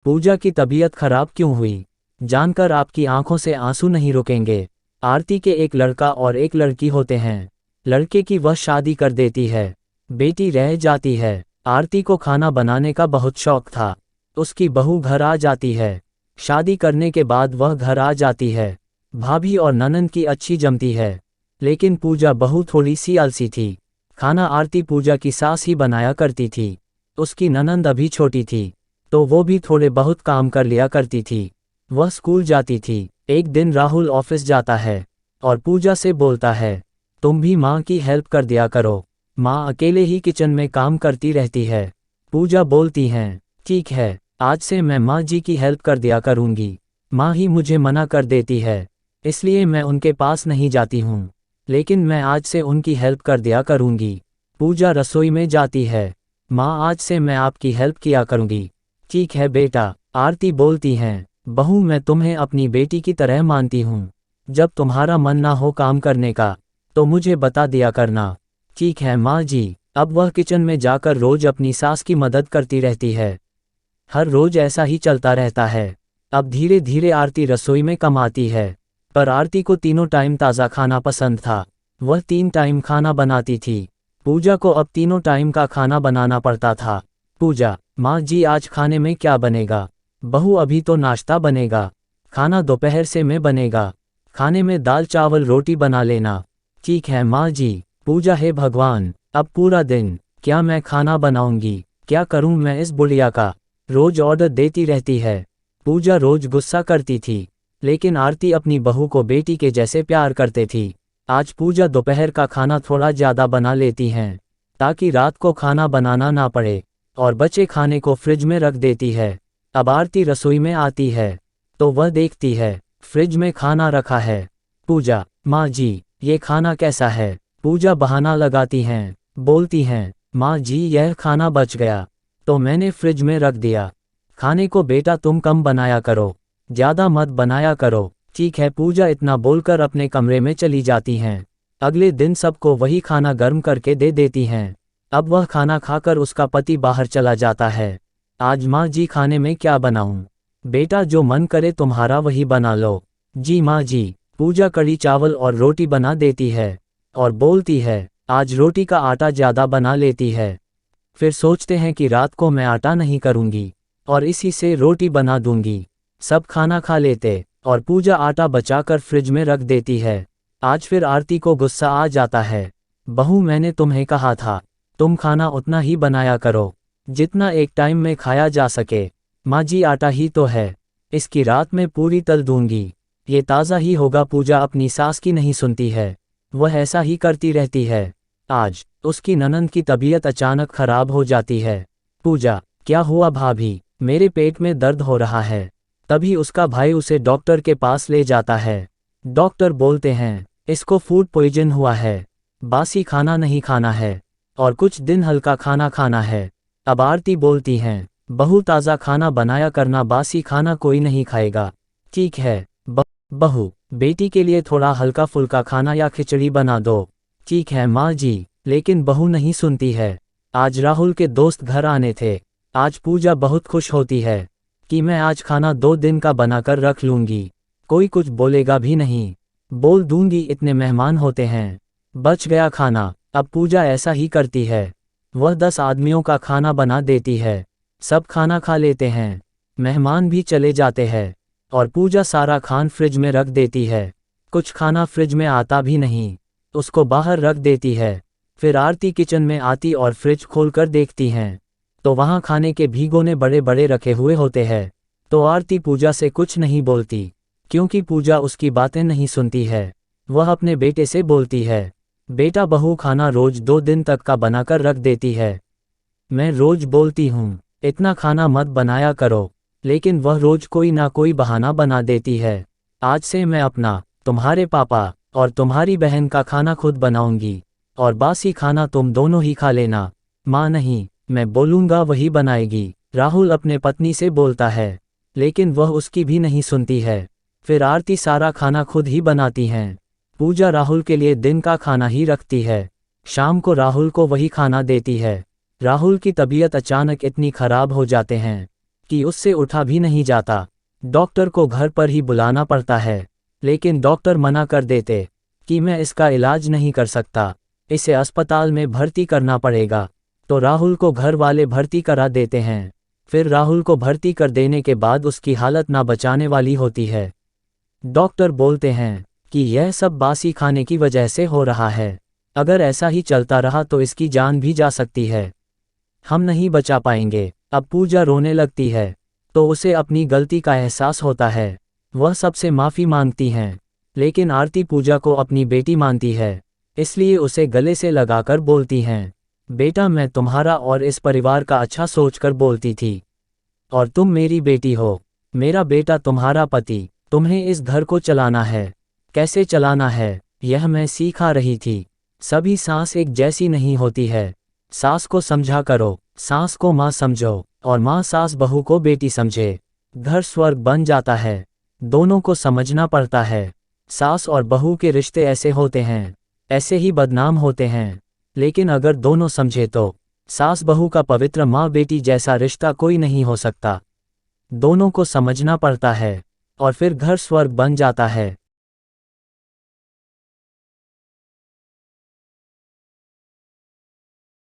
पूजा की तबीयत खराब क्यों हुई? जानकर आपकी आंखों से आंसू नहीं रुकेंगे। आरती के एक लड़का और एक लड़की होते हैं। लड़के की वह शादी कर देती है, बेटी रह जाती है। आरती को खाना बनाने का बहुत शौक था। उसकी बहू घर आ जाती है। शादी करने के बाद वह घर आ जाती है। भाभी और ननंद की अच्छी जमती है। लेकिन पूजा बहू थोड़ी सी आलसी थी। खाना आरती पूजा की सास ही बनाया करती थी। उसकी ननंद अभी छोटी थी, तो वो भी थोड़े बहुत काम कर लिया करती थी। वह स्कूल जाती थी। एक दिन राहुल ऑफिस जाता है और पूजा से बोलता है, तुम भी माँ की हेल्प कर दिया करो। माँ अकेले ही किचन में काम करती रहती है। पूजा बोलती हैं, ठीक है, आज से मैं माँ जी की हेल्प कर दिया करूँगी। माँ ही मुझे मना कर देती है, इसलिए मैं उनके पास नहीं जाती हूँ। लेकिन मैं आज से उनकी हेल्प कर दिया करूँगी। पूजा रसोई में जाती है। माँ, आज से मैं आपकी हेल्प किया करूँगी। ठीक है बेटा, आरती बोलती हैं, बहू मैं तुम्हें अपनी बेटी की तरह मानती हूँ। जब तुम्हारा मन ना हो काम करने का, तो मुझे बता दिया करना। ठीक है माँ जी। अब वह किचन में जाकर रोज अपनी सास की मदद करती रहती है। हर रोज ऐसा ही चलता रहता है। अब धीरे धीरे आरती रसोई में कम आती है, पर आरती को तीनों टाइम ताज़ा खाना पसंद था। वह 3 टाइम खाना बनाती थी। पूजा को अब तीनों टाइम का खाना बनाना पड़ता था। पूजा, माँ जी आज खाने में क्या बनेगा? बहू, अभी तो नाश्ता बनेगा, खाना दोपहर से में बनेगा। खाने में दाल चावल रोटी बना लेना। ठीक है माँ जी। पूजा, हे भगवान, अब पूरा दिन क्या मैं खाना बनाऊंगी? क्या करूं मैं इस बुढ़िया का? रोज ऑर्डर देती रहती है। पूजा रोज गुस्सा करती थी, लेकिन आरती अपनी बहू को बेटी के जैसे प्यार करते थी। आज पूजा दोपहर का खाना थोड़ा ज़्यादा बना लेती हैं, ताकि रात को खाना बनाना ना पड़े, और बचे खाने को फ्रिज में रख देती है। अब आरती रसोई में आती है, तो वह देखती है फ्रिज में खाना रखा है। पूजा, माँ जी, ये खाना कैसा है? पूजा बहाना लगाती हैं, बोलती हैं, माँ जी यह खाना बच गया, तो मैंने फ्रिज में रख दिया। खाने को बेटा तुम कम बनाया करो, ज़्यादा मत बनाया करो। ठीक है। पूजा इतना बोलकर अपने कमरे में चली जाती हैं। अगले दिन सबको वही खाना गर्म करके दे देती हैं। अब वह खाना खाकर उसका पति बाहर चला जाता है। आज माँ जी खाने में क्या बनाऊं? बेटा जो मन करे तुम्हारा वही बना लो। जी माँ जी। पूजा कढ़ी चावल और रोटी बना देती है और बोलती है, आज रोटी का आटा ज़्यादा बना लेती है। फिर सोचते हैं कि रात को मैं आटा नहीं करूँगी और इसी से रोटी बना दूंगी। सब खाना खा लेते और पूजा आटा बचाकर फ्रिज में रख देती है। आज फिर आरती को गुस्सा आ जाता है। बहू, मैंने तुम्हें कहा था, तुम खाना उतना ही बनाया करो जितना एक टाइम में खाया जा सके। माँ जी आटा ही तो है, इसकी रात में पूरी तल दूंगी, ये ताज़ा ही होगा। पूजा अपनी सास की नहीं सुनती है, वह ऐसा ही करती रहती है। आज उसकी ननंद की तबीयत अचानक खराब हो जाती है। पूजा, क्या हुआ भाभी? मेरे पेट में दर्द हो रहा है। तभी उसका भाई उसे डॉक्टर के पास ले जाता है। डॉक्टर बोलते हैं, इसको फूड पॉइजन हुआ है, बासी खाना नहीं खाना है और कुछ दिन हल्का खाना खाना है। अब आरती बोलती हैं, बहू ताज़ा खाना बनाया करना, बासी खाना कोई नहीं खाएगा। ठीक है बहू, बेटी के लिए थोड़ा हल्का फुल्का खाना या खिचड़ी बना दो। ठीक है माँ जी। लेकिन बहू नहीं सुनती है। आज राहुल के दोस्त घर आने थे। आज पूजा बहुत खुश होती है कि मैं आज खाना 2 दिन का बनाकर रख लूँगी, कोई कुछ बोलेगा भी नहीं। बोल दूंगी इतने मेहमान होते हैं, बच गया खाना। अब पूजा ऐसा ही करती है। वह 10 आदमियों का खाना बना देती है। सब खाना खा लेते हैं, मेहमान भी चले जाते हैं और पूजा सारा खान फ्रिज में रख देती है। कुछ खाना फ्रिज में आता भी नहीं, उसको बाहर रख देती है। फिर आरती किचन में आती और फ्रिज खोलकर देखती हैं, तो वहाँ खाने के भीगोने बड़े बड़े रखे हुए होते हैं। तो आरती पूजा से कुछ नहीं बोलती, क्योंकि पूजा उसकी बातें नहीं सुनती है। वह अपने बेटे से बोलती है, बेटा बहू खाना रोज 2 दिन तक का बनाकर रख देती है। मैं रोज बोलती हूँ इतना खाना मत बनाया करो, लेकिन वह रोज कोई ना कोई बहाना बना देती है। आज से मैं अपना, तुम्हारे पापा और तुम्हारी बहन का खाना खुद बनाऊंगी और बासी खाना तुम दोनों ही खा लेना। माँ नहीं, मैं बोलूँगा वही बनाएगी। राहुल अपने पत्नी से बोलता है, लेकिन वह उसकी भी नहीं सुनती है। फिर आरती सारा खाना खुद ही बनाती हैं। पूजा राहुल के लिए दिन का खाना ही रखती है, शाम को राहुल को वही खाना देती है। राहुल की तबीयत अचानक इतनी खराब हो जाते हैं कि उससे उठा भी नहीं जाता। डॉक्टर को घर पर ही बुलाना पड़ता है, लेकिन डॉक्टर मना कर देते कि मैं इसका इलाज नहीं कर सकता, इसे अस्पताल में भर्ती करना पड़ेगा। तो राहुल को घर वाले भर्ती करा देते हैं। फिर राहुल को भर्ती कर देने के बाद उसकी हालत ना बचाने वाली होती है। डॉक्टर बोलते हैं कि यह सब बासी खाने की वजह से हो रहा है, अगर ऐसा ही चलता रहा तो इसकी जान भी जा सकती है, हम नहीं बचा पाएंगे। अब पूजा रोने लगती है, तो उसे अपनी गलती का एहसास होता है। वह सबसे माफ़ी मांगती हैं, लेकिन आरती पूजा को अपनी बेटी मानती है, इसलिए उसे गले से लगाकर बोलती हैं, बेटा मैं तुम्हारा और इस परिवार का अच्छा सोचकर बोलती थी, और तुम मेरी बेटी हो। मेरा बेटा तुम्हारा पति, तुम्हें इस घर को चलाना है। कैसे चलाना है यह मैं सीखा रही थी। सभी सास एक जैसी नहीं होती है। सास को समझा करो, सास को माँ समझो, और माँ सास बहू को बेटी समझे, घर स्वर्ग बन जाता है। दोनों को समझना पड़ता है। सास और बहू के रिश्ते ऐसे होते हैं, ऐसे ही बदनाम होते हैं, लेकिन अगर दोनों समझे तो सास बहू का पवित्र माँ बेटी जैसा रिश्ता कोई नहीं हो सकता। दोनों को समझना पड़ता है, और फिर घर स्वर्ग बन जाता है।